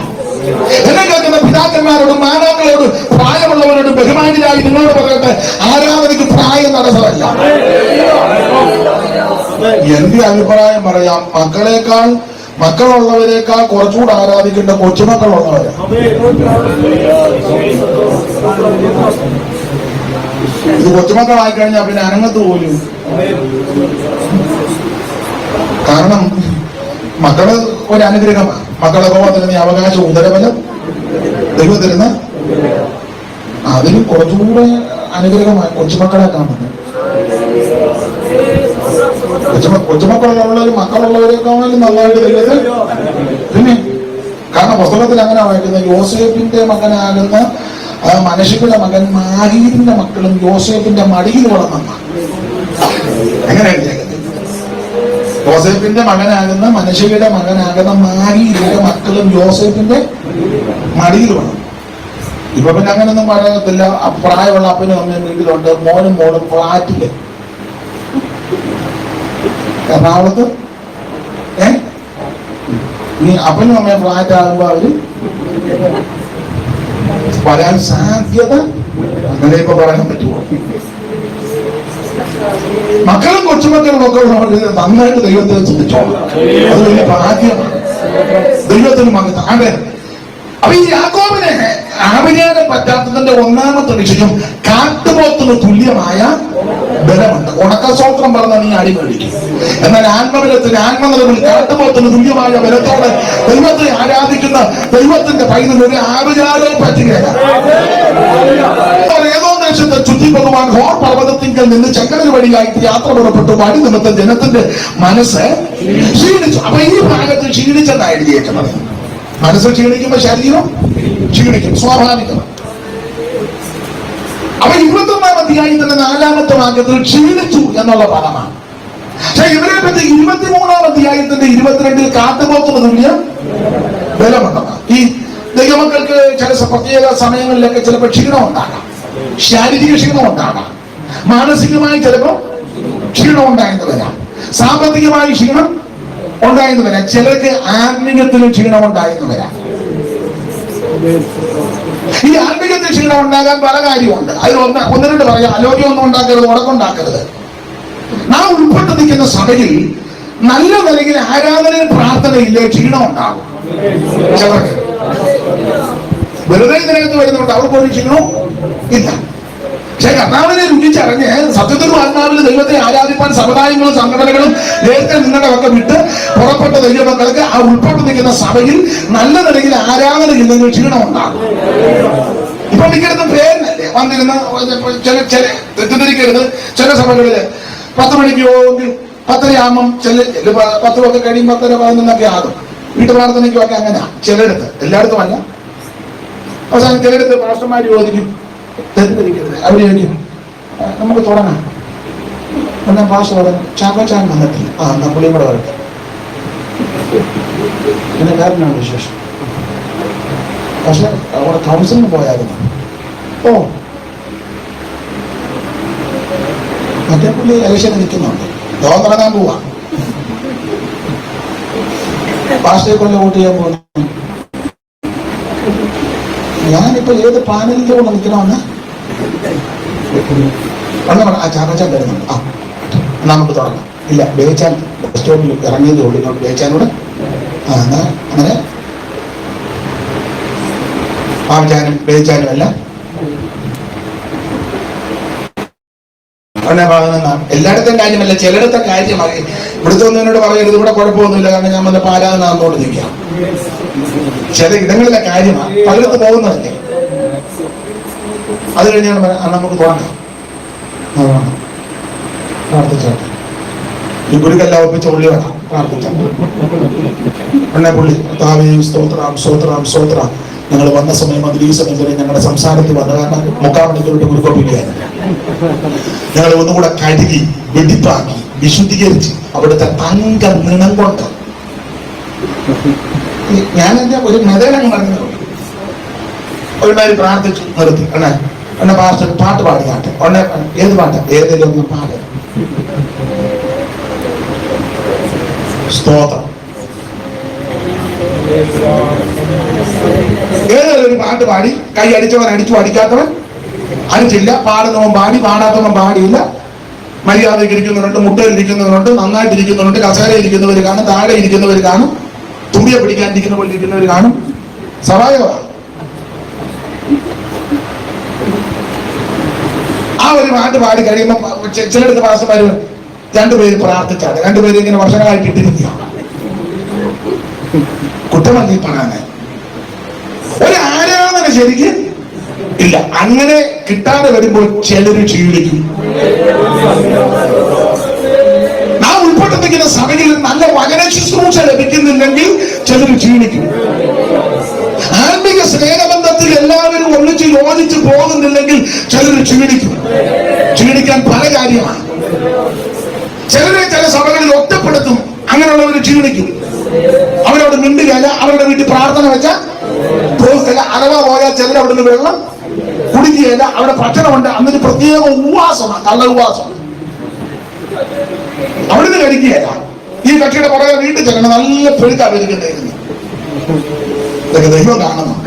എന്നെ കേൾക്കുന്ന പിതാക്കന്മാരോടും മാതാക്കളോടും പ്രായമുള്ളവരോടും ബഹുമാനിയായി നിങ്ങളോട് പറയട്ടെ, ആരാധനയ്ക്ക് പ്രായം തടസ്സമല്ല. എന്റെ അഭിപ്രായം പറയാം, മക്കളുള്ളവരെക്കാൾ കുറച്ചുകൂടെ ആരാധിക്കേണ്ട കൊച്ചുമക്കളുള്ളവരെ. ഇത് കൊച്ചുമക്കളായി കഴിഞ്ഞാൽ പിന്നെ അനങ്ങത്ത് പോലും. കാരണം മക്കള് ഒരു അനുഗ്രഹമാണ്. മക്കളെ കോപത്തിന് നീ അവകാശം ഉദരബലം ദൈവം തരുന്ന അതിലും കുറച്ചുകൂടെ അനുഗ്രഹമായി കൊച്ചുമക്കളെ കാണുന്നത്. കൊച്ചുമക്കളുള്ളവരും മക്കളുള്ളവരെക്കാളും നല്ലതായിട്ട് ദൈവത്തിൽ. പിന്നെ കാരണം പുസ്തകത്തിൽ അങ്ങനെ വായിക്കുന്നത്, യോസേഫിന്റെ മകനാകുന്ന മനശ്ശെയുടെ മകൻ മാഹീരിന്റെ മക്കളും യോസേഫിന്റെ മടിയിൽ വളർന്ന. എങ്ങനെയാണ് യോസേഫിന്റെ മകനാകുന്ന മനശ്ശെയുടെ മകനാകുന്ന മാഹീരിന്റെ മക്കളും യോസേഫിന്റെ മടിയിൽ വളർന്നു. ഇപ്പൊ പിന്നെ അങ്ങനൊന്നും പറയത്തില്ല. പ്രായമുള്ള അപ്പനും അമ്മയും വീട്ടിലുണ്ട്, മോനും മോളും ഫ്ലാറ്റില്. എറണാകുളത്ത് നീ അപ്പനും അമ്മയും ഫ്ലാറ്റ് ആകുമ്പോ അവര് വരാൻ സാധ്യത അങ്ങനെ ഇപ്പൊ പറയാൻ പറ്റുമോ? മക്കളും കൊച്ചുമക്കളും ഒക്കെ നന്നായിട്ട് ദൈവത്തെ ചിന്തിച്ചോളാം. അത് വലിയ ഭാഗ്യമാണ് ദൈവത്തിന് മകത്ത്. അതെ, അപ്പൊ ഈ യാക്കോബിനെ ആവിചാരം പറ്റാത്തതിന്റെ ഒന്നാമത്തെ വിഷയം കാട്ടുപോത്തിന് തുല്യമായ ബലമുണ്ട്. ഉണക്കസ്തോത്രം പറഞ്ഞാൽ നീ അടി മേടിക്കും. എന്നാൽ ആത്മബലത്തിന് ആത്മനിലവിൽ കാട്ടുപോത്തിന് തുല്യമായ ബലത്തോടെ ദൈവത്തെ ആരാധിക്കുന്ന ദൈവത്തിന്റെ പൈതൽ ഒരു ആവിചാരവും പറ്റുകയില്ല. ഏതോ ദേശത്തെ ചുറ്റിപ്പോകുവാൻ ഹോർ പർവ്വതത്തിങ്കൽ നിന്ന് ചങ്ങല വഴിയായിട്ട് യാത്ര പുറപ്പെട്ടു. വഴി നിമിത്തം ജനത്തിന്റെ മനസ്സ് ക്ഷീണിച്ചു. അപ്പൊ ഈ ഭാഗത്ത് ക്ഷീണിച്ചെന്നാണ് എഴുതിയേക്കുന്നത്. മനസ്സ് ക്ഷീണിക്കുമ്പോ ശരീരം ക്ഷീണിക്കും, സ്വാഭാവികമാണ്. അപ്പൊ 21-ാം അധ്യായത്തിന്റെ 4-ാമത്തെ വാക്യത്തിൽ ക്ഷീണിച്ചു എന്നുള്ള പദമാണ്. പക്ഷെ ഇവരെ പറ്റി 23-ാം അധ്യായത്തിന്റെ 22-ൽ കാട്ടുപോത്തിന് തുല്യം ബലമുണ്ടെന്ന്. ഈ ദൈവമക്കൾക്ക് ചില പ്രത്യേക സമയങ്ങളിലൊക്കെ ചിലപ്പോൾ ക്ഷീണം ഉണ്ടാകാം, ശാരീരിക ക്ഷീണം ഉണ്ടാകാം, മാനസികമായി ചിലപ്പോൾ ക്ഷീണം ഉണ്ടായെന്ന് വരാം, സാമ്പത്തികമായി ക്ഷീണം ഉണ്ടായെന്ന് വരാം, ചിലർക്ക് ആത്മീയത്തിലും ക്ഷീണം ഉണ്ടായെന്ന് വരാം. ഈ ആത്മീയത്തിൽ ക്ഷീണം ഉണ്ടാകാൻ പല കാര്യമുണ്ട്. അതിൽ ഒന്ന് രണ്ട് പറയാം. ആരോഗ്യമൊന്നും ഉണ്ടാക്കരുത്, ഉടക്കുണ്ടാക്കരുത്. നാം ഉൾപ്പെട്ട് നിൽക്കുന്ന സഭയിൽ നല്ല നിലയിൽ ആരാധനയും പ്രാർത്ഥനയില്ലേ ക്ഷീണം ഉണ്ടാകും. ചിലർക്ക് വെറുതെ ഇതിനകത്ത് വരുന്നുണ്ട്, അവർക്ക് ഒരു ക്ഷീണവും ഇല്ല. പക്ഷെ കർത്താവിനെ രുചിച്ചറിഞ്ഞ് സത്യത്തിലും ആത്മാവിൽ ദൈവത്തെ ആരാധിപ്പാൻ സമുദായങ്ങളും സംഘടനകളും നേരത്തെ നിങ്ങളുടെ ഒക്കെ വിട്ട് പുറപ്പെട്ട ദൈവമക്കൾക്ക് ആ ഉൾപ്പെട്ട് നിൽക്കുന്ന സഭയിൽ നല്ല നിലയിൽ ആരാധനയില്ലെങ്കിൽ ക്ഷീണം ഉണ്ടാകും. ഇപ്പൊ മിക്കടുത്തും പേരിനല്ലേ വന്നിരുന്ന ചില തെറ്റിദ്ധരിക്കരുത്. ചില സഭകളില് 10 മണിക്ക് പോകുമെങ്കിൽ 10:30 ചില 10 ഒക്കെ കഴിയും 10:11 ആകും. വീട്ടു പ്രാർത്ഥനയ്ക്കും ഒക്കെ അങ്ങനെ ചിലയിടത്ത്, എല്ലായിടത്തും അല്ല. അവസാനം ചിലയിടത്ത് പാസ്റ്റർമാർ ചോദിക്കും, തെറ്റിദ്ധരിക്കരുത്, അവര് ചോദിക്കും നമുക്ക് തുടങ്ങാം. എന്നാ പാസ്റ്റർ പറഞ്ഞു ചാക്കോച്ചാൻ വന്നിട്ടില്ല, എന്നാ പുള്ളിയും കൂടെ വരട്ടെ. പിന്നെ കാരണമാണ് വിശേഷം. പക്ഷെ അവിടെ കൗൺസിലിന് പോയായിരുന്നു. ഓ മറ്റേ പുള്ളി ഇലക്ഷന് നിൽക്കുന്നുണ്ട്, ലോകം തുടങ്ങാൻ പോവാ, പാസ്റ്ററെ കൊണ്ട് വോട്ട് ചെയ്യാൻ പോകുന്നു. ഞാനിപ്പോ ഏത് പാനലിന്റെ കൊണ്ട് നിൽക്കണമെന്ന് ആ ചാക്കോച്ചാൻ വരുന്നുണ്ട്. നമുക്ക് തുടങ്ങാം. ഇല്ല, ബേച്ചാൻ ബസ് സ്റ്റോപ്പിൽ ഇറങ്ങിയതേ ഉള്ളൂ. ഇങ്ങോട്ട് ബേച്ചാനോട് അങ്ങനെ പാവച്ചാനും ബേച്ചാനും എല്ലാം എല്ലായിടത്തും കാര്യമല്ല, ചിലയിടത്തെ കാര്യമായി. ഇവിടുത്തെ ഒന്നിനോട് പറയരുത് ഇവിടെ കുഴപ്പമൊന്നുമില്ല, കാരണം ഞാൻ വന്ന ആരാധന അങ്ങോട്ട് നിൽക്കാം. ചില ഇടങ്ങളിലെ കാര്യമാണ്, പലയിടത്ത് പോകുന്നതല്ലേ. അത് കഴിഞ്ഞാണ് നമുക്ക് തുടങ്ങാം. പ്രാർത്ഥിച്ചോട്ടെ, ഈ ഗുരുക്കെല്ലാം ഒപ്പിച്ച് ഉള്ളി വേണം പ്രാർത്ഥിച്ചാൽ. എന്നെ പുള്ളി സ്തോത്രം സ്തോത്രം സ്തോത്രം. ഞങ്ങൾ വന്ന സമയം അതിൽ ഈ സമയം വരെ ഞങ്ങളുടെ സംസാരത്തിൽ വന്ന കാരണം 3/4 മണിക്കൂറിട്ട് ഗുരുക്കൊപ്പിക്കുകയാണ്. ഞങ്ങൾ ഒന്നുകൂടെ കഴുകി വെടിപ്പാക്കി വിശുദ്ധീകരിച്ച് അവിടുത്തെ തങ്ക നിണം കൊണ്ട് ഞാൻ എന്റെ ഒരു മെതലങ്ങ് പറഞ്ഞു ഒരുമാതിരി പ്രാർത്ഥിച്ചു നിർത്തി. എന്നെ പാസ്റ്റർ പാട്ട് പാടിയാട്ടെ. ഉടനെ ഏത് പാട്ട്? ഏതെങ്കിലും ഒന്ന് പാട്. സ്തോത്രം. ഏതെങ്കിലും ഒരു പാട്ട് പാടി. കൈ അടിച്ചവൻ അടിച്ചു, അടിക്കാത്തവൻ അടിച്ചില്ല. പാടുന്നവൻ പാടി, പാടാത്തവൻ പാടിയില്ല. മര്യാദയ്ക്ക് ഇരിക്കുന്നവരുണ്ട്, മുട്ടയിൽ ഇരിക്കുന്നവരുണ്ട്, നന്നായിട്ട് ഇരിക്കുന്നവരുണ്ട്, കസേര ഇരിക്കുന്നവർ കാണും, താഴെ ഇരിക്കുന്നവർ കാണും, തുമ്പിയെ പിടിക്കാനിരിക്കുന്ന പോലെ ഇരിക്കുന്നവർ കാണും. സഹായമാണ്. ആ ഒരു പാട്ട് പാടി കഴിയുമ്പോൾ ചിലയിടത്ത് പാസ്റ്റർമാര് 2 പേര് പ്രാർത്ഥിച്ചാണ്. 2 പേര് ഇങ്ങനെ വർഷങ്ങളായിട്ട് ഇട്ടിരിക്കുക. കുറ്റമല്ല ഈ പറയാൻ. ഒരു ആരാധന ശരിക്ക് ഇല്ല. അങ്ങനെ കിട്ടാതെ വരുമ്പോൾ ചിലര് ക്ഷീണിക്കും. നാം ഉൾപ്പെട്ടിരിക്കുന്ന സഭയിൽ നല്ല വചന ശുശ്രൂഷ ലഭിക്കുന്നില്ലെങ്കിൽ ചിലര് ക്ഷീണിക്കും. ആത്മീക സ്നേഹബന്ധത്തിൽ എല്ലാവരും ഒന്നിച്ച് യോജിച്ച് പോകുന്നില്ലെങ്കിൽ ചിലര് ക്ഷീണിക്കും. ക്ഷീണിക്കാൻ പല കാര്യമാണ്. ചിലരെ ചില സഭകളിൽ ഒറ്റപ്പെടുത്തും. അങ്ങനെയുള്ളവർ ക്ഷീണിക്കും. അവരോട് മിണ്ടുകയല്ല, അവരുടെ വീട്ടിൽ പ്രാർത്ഥന വെച്ചാൽ പോകില്ല. അഥവാ പോയാൽ ചിലർ അവിടെ നിന്ന് വെള്ളം കുടിക്കുകയല്ല. അവിടെ ഭക്ഷണമുണ്ട്. അന്നൊരു പ്രത്യേക ഉപവാസമാണ്, കള്ള ഉപവാസം. അവിടുന്ന് കഴിക്കുകയല്ല. ഈ കക്ഷിയുടെ പുറകെ വീട്ടിൽ ചെല്ലണം, നല്ല പെരുക്കാ പെരുക്കണ്ടായിരുന്നു. ഇതൊക്കെ ദൈവം കാണണം.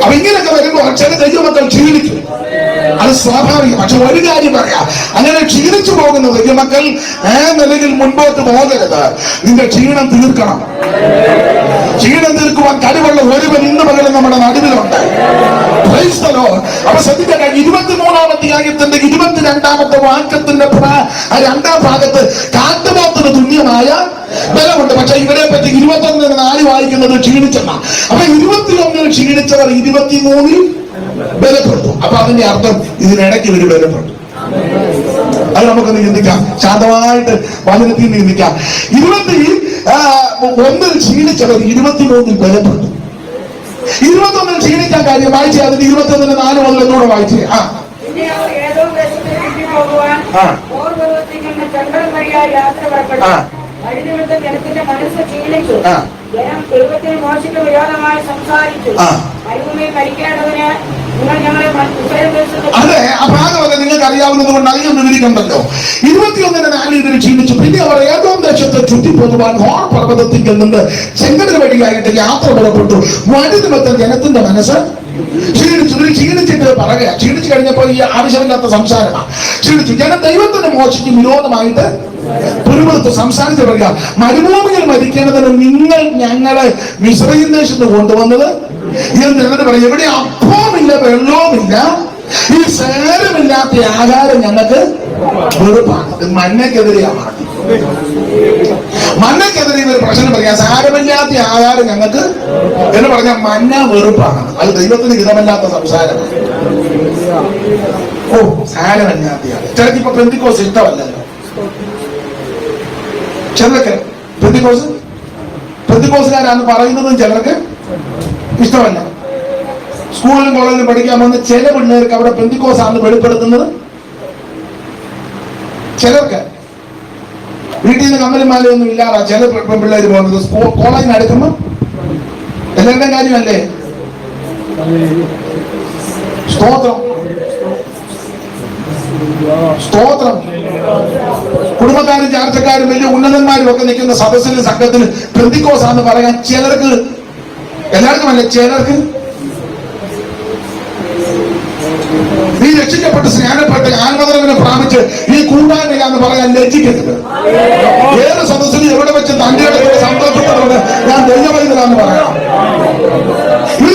അപ്പൊ ഇങ്ങനെയൊക്കെ വരുമ്പോൾ ചില ദൈവമക്കൾ ക്ഷീണിക്കും, അത് സ്വാഭാവികം. പക്ഷെ ഒരു കാര്യം പറയാം, അങ്ങനെ ക്ഷീണിച്ചു പോകുന്ന ദൈവമക്കൾ നിലയിൽ മുൻപോട്ട് പോകരുത്. നിന്റെ ക്ഷീണം തീർക്കണം. ക്ഷീണം തീർക്കുവാൻ കഴിവുള്ള ഒരുവൻ ഇന്ന് പകരം നമ്മുടെ നടുവിലുണ്ട്. അപ്പൊ ശ്രദ്ധിക്കട്ടെ, 23-ാം അധ്യായത്തിന്റെ 22-ാമത്തെ വാക്യത്തിന്റെ രണ്ടാം ഭാഗത്ത് കാട്ടുപോത്തിന് തുല്യമായ ബലമുണ്ട്. പക്ഷെ ഇവരെ പറ്റി 21-4 വായിക്കുന്നത് ക്ഷീണിച്ചെന്ന. അപ്പൊ 21-ൽ ക്ഷീണിച്ചവർ 23-ൽ ബലപ്പെട്ടു. അപ്പൊ അതിന്റെ അർത്ഥം ഇതിനിടയ്ക്ക് ഇവര് ബലപ്പെട്ടു. അത് നമുക്കൊന്ന് ചിന്തിക്കാം, ശാന്തമായിട്ട് വചനത്തിൽ ചിന്തിക്കാം. 21-ൽ ക്ഷീണിച്ചവർ 23-ൽ ബലപ്പെട്ടു. 21-ൽ ക്ഷീണിക്കാൻ കാര്യം വായിച്ചേ, അതിന്റെ 21-4 മുതൽ എന്നോട് വായിച്ചേ. അതെ, ആ ഭാഗമൊക്കെ നിങ്ങൾക്ക് അറിയാവുന്നത് കൊണ്ട് അധികം വിവരിക്കണ്ടല്ലോ. 21-4 ഇതിൽ ക്ഷീണിച്ചു. പിന്നെ അവർ ഏതോം ദേശത്തെ ചുറ്റിപ്പോകുവാൻ ഹോർ പർവ്വതത്തിൽ നിന്ന് ചെങ്കടൽ വഴിയായിട്ട് യാത്ര പുറപ്പെട്ടു. വഴി നിമിത്തം ജനത്തിന്റെ മനസ്സ് ക്ഷീണിച്ചു. ഇതിൽ ക്ഷീണിച്ചിട്ട് പറയുക, ക്ഷീണിച്ചു കഴിഞ്ഞപ്പോൾ ഈ ആവശ്യമില്ലാത്ത സംസാരമാണ്. ക്ഷീണിച്ചു. ജനം ദൈവത്തിന്റെ മോശയ്ക്ക് വിരോധമായിട്ട് പുരുവത്ത് സംസാരിച്ച് പറയുക, മരുഭൂമിയിൽ മരിക്കേണ്ടതിന് നിങ്ങൾ ഞങ്ങളെ മിസ്രയീം ദേശത്ത് കൊണ്ടുവന്നത് എന്നിട്ട് പറയും, ഇവിടെ അപ്പവുമില്ല വെള്ളവുമില്ല, ഈ സേരമില്ലാത്ത ആഹാരം ഞങ്ങൾക്ക് വെറുപ്പാണ്. മന്നക്കെതിരെയാണ്. മന്നക്കെതിരെ ഒരു പ്രശ്നം പറയാം, സാരമില്ലാത്ത ആഹാരം ഞങ്ങൾക്ക് എന്ന് പറഞ്ഞാൽ മന്ന വെറുപ്പാണ്. അത് ദൈവത്തിന് ഹിതമല്ലാത്ത സംസാരമാണ്. ഓ, സാരമില്ലാത്ത ചിലർക്ക് ഇപ്പൊ പെന്തിക്കോസ് ഇഷ്ടമല്ലല്ലോ. ചിലർക്ക് പെന്തിക്കോസുകാരാന്ന് പറയുന്നതും ചിലർക്ക് ഇഷ്ടമല്ല. സ്കൂളിലും കോളേജിലും പഠിക്കാൻ വന്ന ചില പിള്ളേർക്ക് അവിടെ പെന്തിക്കോസാണ് വെളിപ്പെടുത്തുന്നത്. ചിലർക്ക് വീട്ടിൽ നിന്ന് കമ്മലും മാലയൊന്നും ഇല്ലാതാ ചില പിള്ളേർ പോകുന്നത്. കോളേജിന് അടുക്കുമ്പോ എല്ലാവരുടെയും കാര്യമല്ലേ. സ്തോത്രം സ്തോത്രം. കുടുംബക്കാരും ചാർച്ചക്കാരും വലിയ ഉന്നതന്മാരും ഒക്കെ നിൽക്കുന്ന സദസ്സിലും സംഘത്തിലും പെന്തിക്കോസാന്ന് പറയാൻ ചിലർക്ക്, എല്ലാവർക്കും അല്ല, ചിലർക്ക്. നീ രക്ഷിക്കപ്പെട്ട് സ്നാനപ്പെട്ട് ആത്മതലവിനെ പ്രാപിച്ച് ഈ കൂടാനില്ല എന്ന് പറയാൻ ലജ്ജിക്കരുത്. ഏത് സദസ്സിലും എവിടെ വെച്ച് തന്റെ ഇടയ്ക്ക് സന്തോഷപ്പെടുന്നത് ഞാൻ ദൈവവൈദ്യരാന്ന് പറയാം. ഈ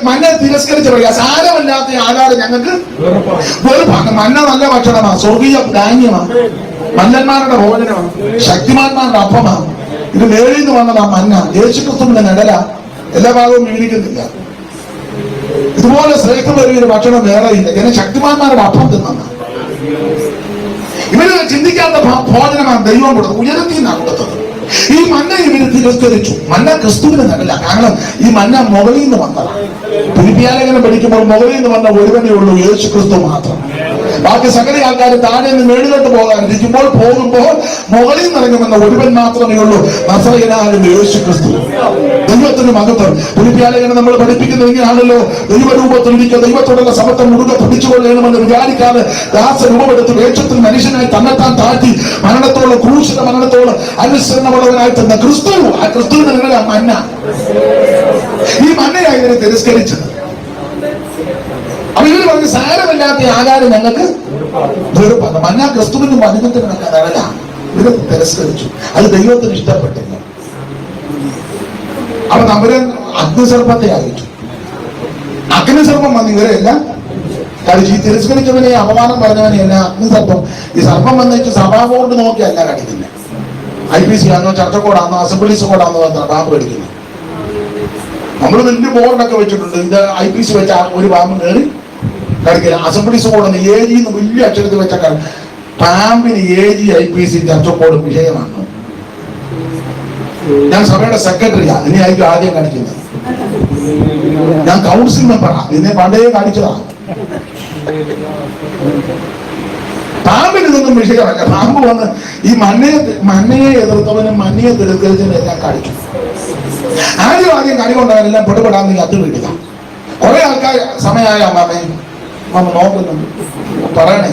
മന്നെ തിരസ്കരിച്ച് പറയുക, സാരമല്ലാത്ത ആഹാരം ഞങ്ങൾക്ക് വെറുപ്പാണ്. മന്ന നല്ല ഭക്ഷണമാണ്, സ്വർഗീയ ധാന്യമാണ്, മല്ലന്മാരുടെ ഭോജനമാണ്, ശക്തിമാന്മാരുടെ അപ്പമാണ്. ഇത് മേളിൽ നിന്ന് വന്നതാ മന്ന. യേശുക്രിസ്തുവിന്റെ നിഴല. എല്ലാ ഭാഗവും വിവരിക്കുന്നില്ല. ഇതുപോലെ ശ്രേഷ്ഠമായ ഒരു ഭക്ഷണം വേറെ ഇല്ല. ഇങ്ങനെ ശക്തിമാന്മാരുടെ അപ്പം തിന്ന ഇവര് ചിന്തിക്കാത്ത ഭോജനമാണ് ദൈവം കൊടുത്തത്. ഉയരത്തിൽ നിന്നാണ് കൊടുത്തത്. ഈ മന്ന ഇവര് തിരസ്കരിച്ചു. മന്ന ക്രിസ്തുവിന് നല്ലല്ല. കാരണം ഈ മന്ന മുകളിൽ നിന്ന് വന്നതാണ്. പുലിപ്പിയാലേഖനം പഠിക്കുമ്പോൾ മുകളിൽ നിന്ന് വന്ന ഒരുവനേ ഉള്ളൂ, യേശു ക്രിസ്തു മാത്രം. ബാക്കി സകല ആൾക്കാർ താഴെ നിന്ന് മേളിലോട്ട് പോകാനിരിക്കുമ്പോൾ പോകുമ്പോൾ മുകളിൽ നിന്ന് ഇറങ്ങുമെന്ന ഒരുവൻ മാത്രമേ ഉള്ളൂ, നസറേയനായ യേശു ക്രിസ്തു. ദൈവത്തിന് മഹത്വം. പുലിപ്പിയാലേഖനം നമ്മൾ പഠിപ്പിക്കുന്നത് ഇങ്ങനെയാണല്ലോ, ദൈവരൂപത്തിലിരിക്കുക, ദൈവത്തോടുള്ള സമത്വം മുറുകെ പിടിച്ചുകൊള്ളണമെന്ന് വിചാരിക്കാതെ ദാസരൂപമെടുത്ത് വേഷത്തിൽ മനുഷ്യനായി തന്നെത്താൻ താഴ്ത്തി മരണത്തോളം, ക്രൂശിത മരണത്തോളം അനുസരണമുള്ളവനായി തന്ന ക്രിസ്തു. ആ ക്രിസ്തുവിന് നിങ്ങളുടെ മന്ന. ഈ മന്നയായി ഇതിനെ തിരസ്കരിച്ചത്. അപ്പൊ ഇവര് പറഞ്ഞ് സാരമില്ലാത്ത ആഹാരം ഞങ്ങൾക്ക് വെറുപ്പാണ്. മന്ന ക്രിസ്തുവിനും വചനത്തിനൊക്കെ നിഴലാണ്. ഇവര് തിരസ്കരിച്ചു. അത് ദൈവത്തിന് ഇഷ്ടപ്പെട്ടില്ല. അപ്പൊ നമ്മള് അഗ്നിസർപ്പത്തെ അറിയിച്ചു. അഗ്നിസർപ്പം വന്ന് ഇവരെല്ലാം കഴിച്ചു. ഈ തിരസ്കരിച്ചവനെ, അപമാനം പറഞ്ഞവനെ എല്ലാം അഗ്നിസർപ്പം. ഈ സർപ്പം വന്നിട്ട് സഭാ ബോർഡ് നോക്കിയല്ല കടിക്കുന്നത്. IPC ആണോ, ചർച്ചക്കോടാണോ, അസംബ്ലീസ് കോടാണോ എന്നാണ് പാമ്പ് കടിക്കുന്നത്. നമ്മൾ വലിയ ബോർഡൊക്കെ വെച്ചിട്ടുണ്ട്. ഇത് IPC വെച്ച ഒരു പാമ്പ് കയറി കടിക്കില്ല. അസംബ്ലീസ് കോഡെന്ന് AG വലിയ അക്ഷരത്തിൽ വെച്ച പാമ്പിന് AG IPC ചർച്ചക്കോടും വിഷയമാണ്. ഞാൻ സഭയുടെ സെക്രട്ടറിയാ, ഇനി ആയിരിക്കും ആദ്യം കാണിക്കുന്നത്. ഞാൻ കൗൺസിൽ മെമ്പറാ, ഇതിനെ പണ്ടേ കാണിച്ചതാണ്. പാമ്പിന് ഇതൊന്നും വിഷയമല്ല. പാമ്പ് വന്ന് ഈ മന്നയെ എതിർത്തവനും മന്നയെ തിരസ്കരിച്ചവനും എല്ലാം കാണിച്ചു. ആദ്യം കണി കൊണ്ടവനെല്ലാം പെടുപെടാന്ന് കത്ത് വീട്ടില്ല. കുറെ ആൾക്കാർ സമയമായ അമ്മ നോക്കുന്നുണ്ട്, പറയണേ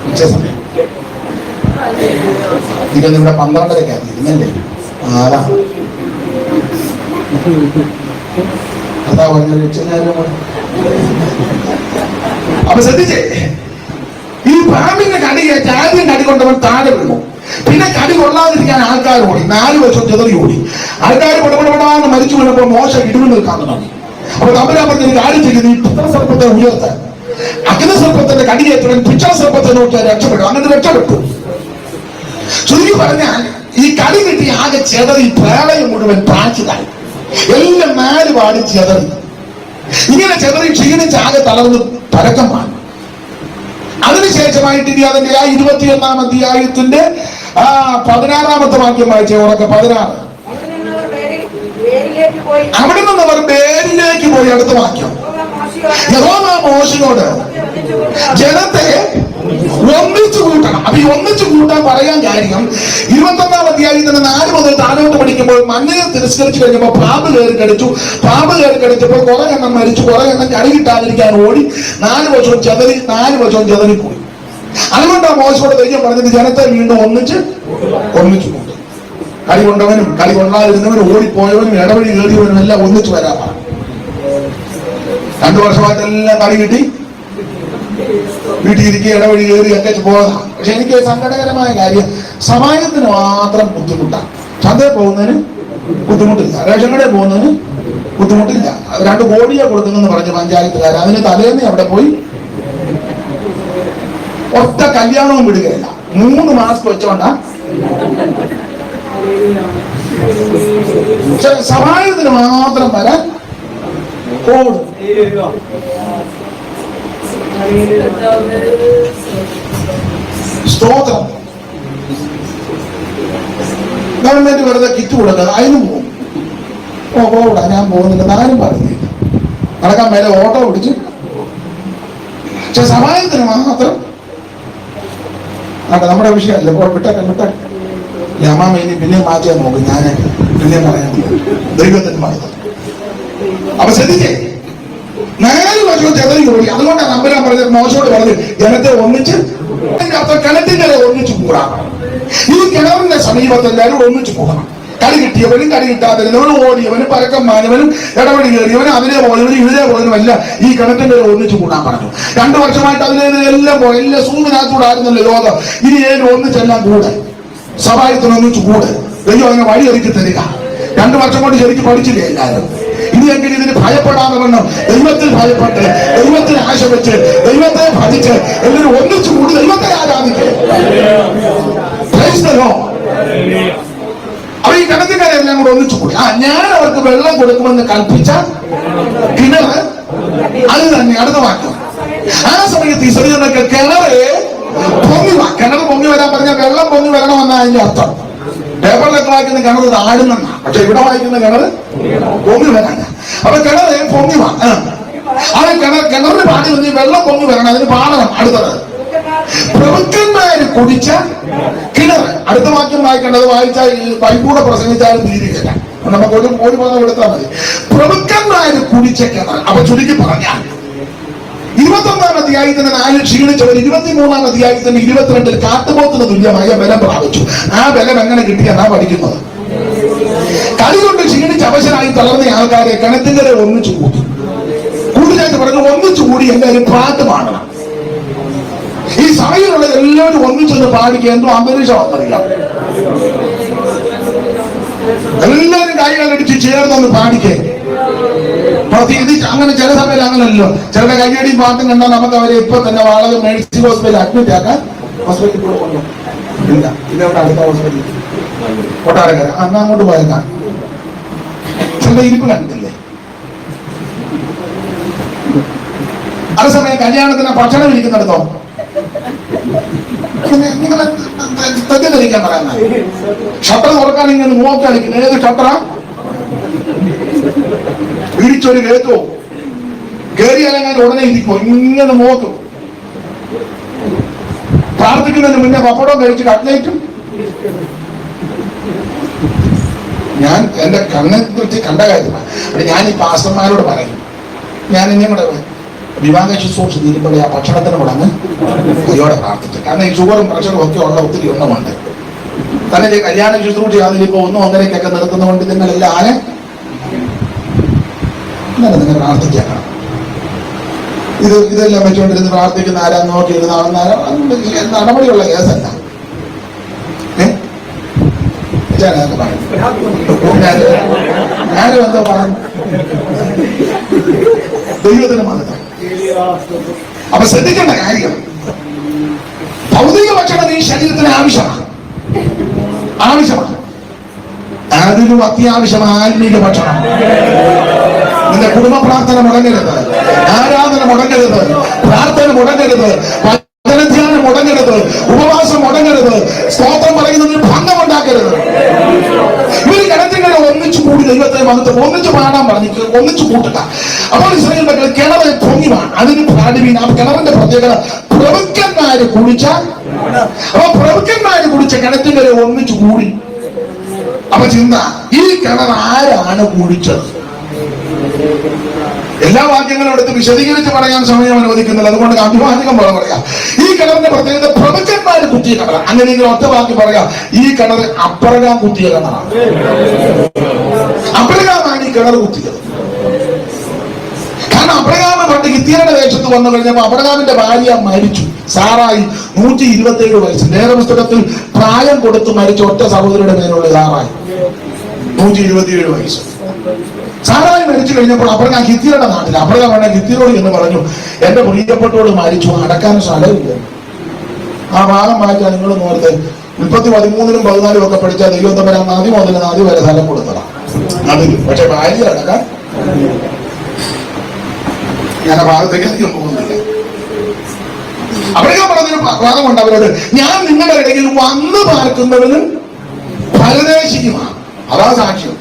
ഉച്ചസമയം ഇതൊന്നും ഇവിടെ 12:30 ഇരുന്നല്ലേ. അതാ അതാ പറഞ്ഞ ഉച്ചനേരം. അപ്പൊ ശ്രദ്ധിച്ചേ, ഈ പാമ്പിന്റെ കടി കയറ്റി ആദ്യം കടി കൊണ്ടവൻ താഴെ വീണു. പിന്നെ കടി കൊള്ളാതിരിക്കാൻ ആൾക്കാർ ഓടി, 4 വർഷം ചെതറി ഓടി. ആൾക്കാർ പടപടപടാന്ന് മരിച്ചു വീണപ്പോൾ മോശ ഇടിവ് നിൽക്കാൻ തുടങ്ങി. അപ്പൊ തമ്പുരാൻ പറഞ്ഞൊരു കാര്യം ചെയ്യുന്നു, ഈ പുത്രസർപ്പത്തെ ഉയർത്താൻ. അഗ്നിസർപ്പത്തിന്റെ കടിയേറ്റവൻ പിച്ചളസർപ്പത്തെ നോക്കിയാൽ രക്ഷപ്പെട്ടു. അങ്ങനെ രക്ഷപ്പെട്ടു. ചുരുക്കി പറഞ്ഞാൽ ഈ കടി കിട്ടി ആകെ ചെതറി, പ്രളയം മുഴുവൻ പാച്ചിലായി. എല്ലാം 4 പാടി ചെതറി. ഇങ്ങനെ ചെതറി ക്ഷീണിച്ച് ആകെ തളർന്ന് പരക്കം പാടി. അതിനുശേഷമായിട്ട് ഇനി അതിന്റെ ആ 21-ാം അധ്യായത്തിന്റെ 16-ാമത്തെ വാക്യം വായിച്ചേ. ഉറക്കെ 16. അവിടെ നിന്ന് അവർ ബേരിലേക്ക് പോയി. അടുത്ത വാക്യം, യഹോവ മോശയോട് ജനത്തെ ഒന്നിച്ചു കൂട്ടണം. അപ്പൊ ഈ ഒന്നിച്ചു കൂട്ടാൻ പറയാൻ കാര്യം, 21-ാം അധ്യായത്തിന് 4 മുതൽ താഴോട്ട് പഠിക്കുമ്പോൾ മണ്ണയെ തിരസ്കരിച്ചു കഴിഞ്ഞപ്പോൾ പാമ്പ് കയറി കടിച്ചു. പാമ്പ് കയറി കടിച്ചപ്പോൾ കുറെ എണ്ണം മരിച്ചു, കുറെ എണ്ണം കടി കിട്ടാതിരിക്കാൻ ഓടി. 4 വർഷവും ചെതറിപ്പോയി. അതുകൊണ്ടാണ് മോശയോട് ദൈവം പറഞ്ഞത്, ജനത്തെ വീണ്ടും ഒന്നിച്ചു കൂട്ടും. കടി കൊണ്ടവനും കടി കൊള്ളാതിരുന്നവനും ഓടിപ്പോയവനും ഇടവഴി കയറിയവനും എല്ലാം ഒന്നിച്ചു വരാൻ പറഞ്ഞു. 2 വർഷമായിട്ടെല്ലാം കടി കിട്ടി വീട്ടിൽ ഇരിക്കുക, ഇടവഴി കയറി ഒക്കെ പോകാം. പക്ഷെ എനിക്ക് സങ്കടകരമായ കാര്യം, സമയത്തിന് മാത്രം ബുദ്ധിമുട്ടാണ്. ചന്തയിൽ പോകുന്നതിന് ബുദ്ധിമുട്ടില്ല, റേഷൻ കടയിൽ പോകുന്നതിന് ബുദ്ധിമുട്ടില്ല. 2 കോടിയെ കൊടുക്കുന്നെന്ന് പറഞ്ഞ് പഞ്ചായത്തുകാർ, അതിന് തലേന്ന് അവിടെ പോയി ഒറ്റ കല്യാണവും വിടുകയില്ല. 3 മാസ്ക് വെച്ചോണ്ടാ. സമയത്തിന് മാത്രം വരാൻ ഓടും. സ്തോത്രം. ഗവൺമെന്റ് വെറുതെ കിറ്റ് കൊടുക്കുക, അതിന് പോകും. പോകൂടാ, ഞാൻ പോകുന്നില്ല, ഞാനും പറഞ്ഞില്ല. നടക്കാൻ മേലെ ഓട്ടോ പിടിച്ച്. പക്ഷെ സമയത്തിന് മാത്രം. നമ്മുടെ വിഷയമല്ല. വിട്ടെ അമ്മാമ ഇനി പിന്നെ മാറ്റിയാൽ നോക്കും. ഞാൻ പിന്നെ പറയാൻ ദൈവത്തിന് മറന്നു. അപ്പൊ ശ്രദ്ധിച്ചേ, 4 വർഷവും ചെതറി ഓടി. അതുകൊണ്ടാണ് നമ്പരാൻ പറഞ്ഞത്, മോശയോട് പറഞ്ഞത് ജനത്തെ ഒന്നിച്ച്. അതിന്റെ അർത്ഥം കിണറ്റിന്റെ ഒന്നിച്ചു കൂടാം. ഈ കിണറിന്റെ സമീപത്ത് എല്ലാവരും ഒന്നിച്ചു പോകണം. കടി കിട്ടിയവനും കടി കിട്ടാതിരുന്നവനും ഓടിയവനും പരക്കം മാഞ്ഞവനും ഇടപെടി കയറിയവനും അതിലെ പോയവനും ഇതിലെ പോയവനും എല്ലാം ഈ കിണറ്റിന്റെ ഒന്നിച്ചു കൂടാൻ പറഞ്ഞു. 2 വർഷമായിട്ട് അതിലെല്ലാം പോയി. എല്ലാം സൂമിനകത്തൂടെ ആയിരുന്നല്ലോ ലോകം. ഇനി ഏതും ഒന്നിച്ചെല്ലാം കൂടെ, സഭായത്തിനൊന്നിച്ചു കൂടെ. ദൈവം അങ്ങനെ വഴി ഒരുക്കി തരിക. 2 വർഷം കൊണ്ട് ശരിക്കും പഠിച്ചില്ലേ എല്ലാവരും? ഇനിയെങ്കിലും ഇതിന് ഭയപ്പെടാതെ വണ്ണം ദൈവത്തിൽ ഭയപ്പെട്ട്, ദൈവത്തിൽ ആശ വെച്ച്, ദൈവത്തെ ഭജിച്ച് എല്ലാവരും ഒന്നിച്ചു കൂടി ദൈവത്തെ ആരാധിക്കേ. അപ്പൊ ഈ കിണറ്റുകാരെല്ലാം കൂടെ ഒന്നിച്ചു കൂടി. ഞാൻ അവർക്ക് വെള്ളം കൊടുക്കുമെന്ന് കൽപ്പിച്ച കിണറ് അത് തന്നെ അടുത്ത വാക്യം. ആ സമയത്ത് ഇസ്രായേലിനൊക്കെ കിണറ് പൊങ്ങി വരാൻ പറഞ്ഞാൽ വെള്ളം പൊങ്ങി വരണമെന്നാണ് അതിന്റെ അർത്ഥം. പേപ്പറിലൊക്കെ വായിക്കുന്ന കിണർ താഴുമെന്നാ, പക്ഷെ ഇവിടെ വായിക്കുന്ന കിണർ പൊങ്ങി വരാൻ. അപ്പൊ കിണറ് പൊങ്ങി വാ. ആ കിണറിന് പാടി വന്ന് വെള്ളം പൊങ്ങി വരണം, അതിന് പാടണം. അടുത്തത്, പ്രഭുക്കന്മാര് കുടിച്ച കിണർ. അടുത്ത വാക്യം വായിക്കേണ്ടത്, വായിച്ചാൽ ബൈബിളൂടെ പ്രസംഗിച്ചാലും തീരുകയില്ല. നമുക്ക് ഒരു ഭാഗം എടുത്താൽ മതി. പ്രഭുക്കന്മാര് കുടിച്ച കിണർ. അപ്പൊ ചുരുക്കി പറഞ്ഞാൽ 21-ാം അധ്യായത്തിന് 4 ക്ഷീണിച്ചവർ 23-ാം അധ്യായത്തിന് 22-ൽ കാട്ടുപോത്തിന് തുല്യമായ ബലം പ്രാപിച്ചു. ആ ബലം എങ്ങനെ കിട്ടിയെന്നാ പഠിക്കുന്നത്. കളി കൊണ്ട് ക്ഷീണിച്ച് അവശരായി തളർന്ന ആൾക്കാരെ കിണറ്റിങ്കരെ ഒന്നിച്ചു കൂട്ടി. കൂടുതലായിട്ട് പറഞ്ഞു, ഒന്നിച്ചു കൂടി എല്ലാവരും പാട്ട് പാടണം. ഈ സഭയിലുള്ള എല്ലാവരും ഒന്നിച്ചൊന്ന് പാടിക്കുക. എന്തോ അന്തരീക്ഷം വന്നറിയാം. എല്ലാവരും കൈകളടിച്ച് ചേർന്നൊന്ന് പാടിക്കേ. അങ്ങനെ ചില സഭയിൽ അങ്ങനല്ലോ. ചിലരുടെ കൈയടിയും പാട്ടും കണ്ടാൽ നമുക്ക് അവരെ ഇപ്പൊ തന്നെ വളരെ മെഡിസിൻ ഹോസ്പിറ്റലിൽ അഡ്മിറ്റ് ആക്കാൻ ഹോസ്പിറ്റലിൽ കൂടെ കൊണ്ടു. ഇല്ല, ഇതവിടെ അടുത്ത ഹോസ്പിറ്റലിൽ കൊട്ടാരക്കര. അന്ന് അങ്ങോട്ട് പോയേക്കാം. ചിലരുടെ ഇരിപ്പ് കണ്ടില്ലേ? അതേസമയം കല്യാണത്തിന് ഭക്ഷണം ഇരിക്കുന്നിടത്തോ നിങ്ങളെ തെറ്റിദ്ധരിക്കാൻ പറയുന്ന ഷട്ടർ തുറക്കാൻ ഇങ്ങനെ നോക്കിയാലിരിക്കും. ഏത് ഷട്ടറാ? പിടിച്ചൊരു കേട്ടോ കയറിയാലെങ്ങനെ ഉടനെ ഇരിക്കുമോ? ഇങ്ങനെ നോക്കും. പ്രാർത്ഥിക്കുന്നതിന് മുന്നേ പപ്പടം കഴിച്ച് കട്ട്ലേറ്റും ഞാൻ എന്റെ കണ്ണെ കുറിച്ച് കണ്ട കാര്യമാണ്. അവിടെ ഞാൻ ഈ പാസ്റ്റർമാരോട് പറയും, ഞാൻ എന്നെയും കൂടെ വിവാഹ ശുശ്രൂഷ തീരുമ്പോഴേ ആ ഭക്ഷണത്തിന് കൂടെ അങ്ങ് കയ്യോടെ പ്രാർത്ഥിച്ചു. കാരണം ഈ ഷുഗറും പ്രഷറും ഒക്കെ ഉള്ള ഒത്തിരി എണ്ണമുണ്ട്. തന്നെ കല്യാണ ശുശ്രൂഷ അതിലിപ്പോ 1-1.5 നിർത്തുന്നതുകൊണ്ട് നിങ്ങളെല്ലാവരും നിങ്ങൾ പ്രാർത്ഥിക്കണം. ഇതെല്ലാം വെച്ചുകൊണ്ടിരുന്ന് പ്രാർത്ഥിക്കുന്ന ആരാന്ന് നോക്കിയിരുന്ന നടപടിയുള്ള കേസല്ല. ഞാനും എന്തോ പറഞ്ഞു ദൈവത്തിന് മാത്രം. അപ്പൊ ശ്രദ്ധിക്കേണ്ട കാര്യം, ഭൗതിക ഭക്ഷണം ഈ ശരീരത്തിന് ആവശ്യമാണ്. അതിലും അത്യാവശ്യമാണ് ആത്മീക ഭക്ഷണം. നിന്റെ കുടുംബ പ്രാർത്ഥന മുടങ്ങരുത്, ആരാധന മുടങ്ങരുത്, പ്രാർത്ഥന മുടങ്ങരുത്, വചനധ്യാനം മുടങ്ങരുത്, ഉപവാസം മുടങ്ങരുത്, സ്തോത്രം പറയുന്നതിന് ഭംഗമുണ്ടാക്കരുത്. ഇവര് കിണറ്റിങ്ങനെ ഒന്നിച്ചു കൂടി ദൈവത്തെ വന്നിട്ട് ഒന്നിച്ചു പാടാൻ പറഞ്ഞു, ഒന്നിച്ചു കൂട്ടുക. അപ്പോൾ ഇസ്രായേൽ മക്കൾ കിണറ് പൊങ്ങിവാണ്. അതിന് പ്രാടിമീൻ. ആ കിണറിന്റെ പ്രത്യേകത പ്രഭുക്കന്മാര് കുടിച്ച, അപ്പൊ പ്രഭുക്കന്മാര് കുടിച്ച കിണറ്റിങ്ങനെ ഒന്നിച്ചു കൂടി. അപ്പൊ ചിന്ത, ഈ കിണർ ആരാണ് കുടിച്ചത്? എല്ലാ വാക്യങ്ങളും എടുത്ത് വിശദീകരിച്ച് പറയാൻ സമയം അനുവദിക്കുന്നില്ല, അതുകൊണ്ട് അഭിവാദികം പോലെ പറയാം. ഈ കിണറിന്റെ പ്രത്യേകത പ്രഭുക്കന്മാര് കുത്തിയ കിണർ. അങ്ങനെയെങ്കിൽ ഒറ്റ വാക്യം പറയാം, ഈ കിണർ അബ്രഹാം കുത്തിയ കിണറാണ്. അബ്രഹാമാണ് ഈ കിണർ കുത്തിയത്. കാരണം അബ്രഹാം പണ്ട് ഹിത്യരുടെ ദേശത്ത് വന്നു കഴിഞ്ഞപ്പോ അബ്രഹാമിന്റെ ഭാര്യ മരിച്ചു. സാറായി 127 വയസ്സ്. വേദപുസ്തകത്തിൽ പ്രായം കൊടുത്ത് മരിച്ച ഒറ്റ സഹോദരിയുടെ പേരുള്ള സാറായി 127 വയസ്സ്. സാറായി മരിച്ചു കഴിഞ്ഞപ്പോൾ അബ്രഹാം ഹിത്യരുടെ നാട്ടിൽ, അബ്രഹാം വേണ്ട ഹിത്യരോട് എന്ന് പറഞ്ഞു, എന്റെ പ്രിയപ്പെട്ടോട് മരിച്ചു, അടക്കാൻ സ്ഥലമില്ല. ആ ഭാഗം വായിച്ചാൽ നിങ്ങൾ നോർത്ത് 13-ലും 14-ലും ഒക്കെ പഠിച്ചാൽ ദൈവം തമ്പുരാൻ നദി മുതൽ നദി വരെ സ്ഥലം കൊടുത്തതാണ് അതിൽ. പക്ഷെ ഭാര്യ അടക്കാൻ ഞാൻ ആ ഭാഗത്തേക്ക് അധികം പോകുന്നില്ല. അബ്രഹാം പറഞ്ഞൊരു വാദമുണ്ട് അവരോട്, ഞാൻ നിങ്ങളുടെ ഇടയിൽ വന്ന് പാർക്കുന്നവനും പരദേശിയുമാണ്. അതാ സാക്ഷ്യം,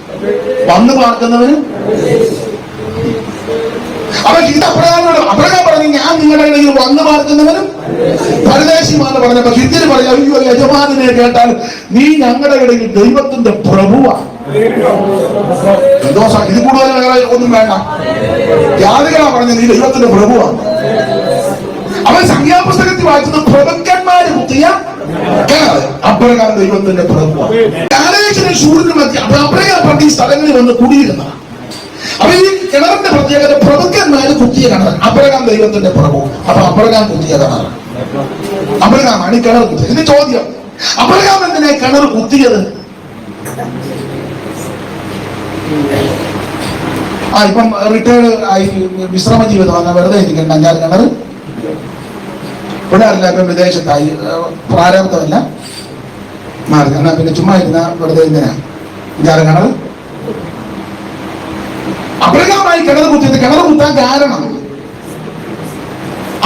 വന്ന് പാർക്കുന്നവനും. അപ്പൊ ഇത് അബ്രഹാം പറഞ്ഞു, ഞാൻ നിങ്ങളുടെ ഇടയിൽ വന്ന് പാർക്കുന്നവനും പരദേശിയുമാണെന്ന് പറഞ്ഞപ്പോ ഹിത്യര് പറഞ്ഞു, അയ്യോ യജമാനെ കേട്ടാൽ നീ ഞങ്ങളുടെ ഇടയിൽ ദൈവത്തിന്റെ പ്രഭുവാണ്. എന്തോ ഇത് കൂടുതൽ വേറെ ഒന്നും വേണ്ട. ജാതികളാ പറഞ്ഞ നീ ദൈവത്തിന്റെ പ്രഭുവാണ്. അവൻ സംഖ്യാപുസ്തകത്തിൽ വായിച്ചത് പ്രഭുക്കന്മാര് കുത്തിയ അബ്രഹാം ദൈവത്തിന്റെ പ്രഭുവാണ്. സൂര്യന് മധ്യ അബ്രഹാം പണ്ട് ഈ സ്ഥലങ്ങളിൽ വന്ന് കുടിയിരുന്നതാണ്. അപ്പൊ ഈ കിണറിന്റെ പ്രത്യേകത പ്രഭുക്കന്മാര് കുത്തിയ കിണർ, അബ്രഹാം ദൈവത്തിന്റെ പ്രഭു. അപ്പൊ അബ്രഹാം കുത്തിയ കിണർ, അബ്രഹാമാണ് ഈ കിണർ കുത്തിയത്. ഇത് ചോദ്യം, അബ്രഹാം എന്തിനാ കിണർ കുത്തിയത്? ഇപ്പം റിട്ടയർഡ് ആയി വിശ്രമ ജീവിതം വന്നാൽ വെറുതെ ഇരിക്കണ്ട, 5-6 കിണർ പിള്ളേരില്ല. ഇപ്പം വിദേശത്തായി, പ്രാരബ്ധമല്ല, മാറി. എന്നാ പിന്നെ ചുമ്മാ ഇരുന്ന വെറുതെ എന്തിനാ 5-6 കിണർ? അബ്രഹാമായി കിണർ കുത്തിയത്. കിണർ കുത്താൻ കാരണം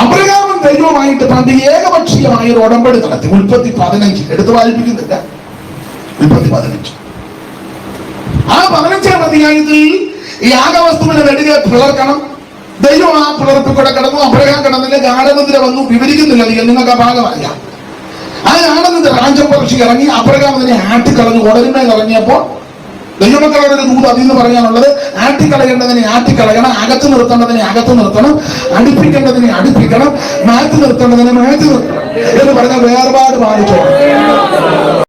അബ്രഹാമും ദൈവവുമായിട്ട് പണ്ട് ഏകപക്ഷീയമായ ഒരു ഉടമ്പടി നടത്തി. 15 എടുത്ത് വായിപ്പിക്കുന്നില്ല. 15 ആ 15-ാം അധ്യായത്തിൽ ഈ യാഗവസ്തുവിനെ നെടുകെ പിളർക്കണം. ദൈവം ആ പിളർപ്പിൽ കൂടെ കിടന്നു. അബ്രഹാം കിടന്നില്ല. ഗാഠനിദ്ര വന്നു. വിവരിക്കുന്നില്ല, നിങ്ങൾക്ക് ആ ഭാഗം അറിയാം. ആ ഗാഠനിദ്ര രാജപക്ഷി ഇറങ്ങി അബ്രഹാം അതിനെ ആട്ടിക്കളഞ്ഞു. ഉടലിന്മേൽ ഇറങ്ങിയപ്പോൾ ദൈവമക്കളുടെ ഒരു ദൂത് അതിൽ നിന്ന് പറയാനുള്ളത്, ആട്ടിക്കളയേണ്ടതിനെ ആട്ടിക്കളയണം, അകത്ത് നിർത്തേണ്ടതിനെ അകത്ത് നിർത്തണം, അടുപ്പിക്കേണ്ടതിനെ അടുപ്പിക്കണം, മാറ്റി നിർത്തേണ്ടതിനെ മാറ്റി നിർത്തണം എന്ന് പറഞ്ഞ വേർപാട് പാലിച്ചോളണം.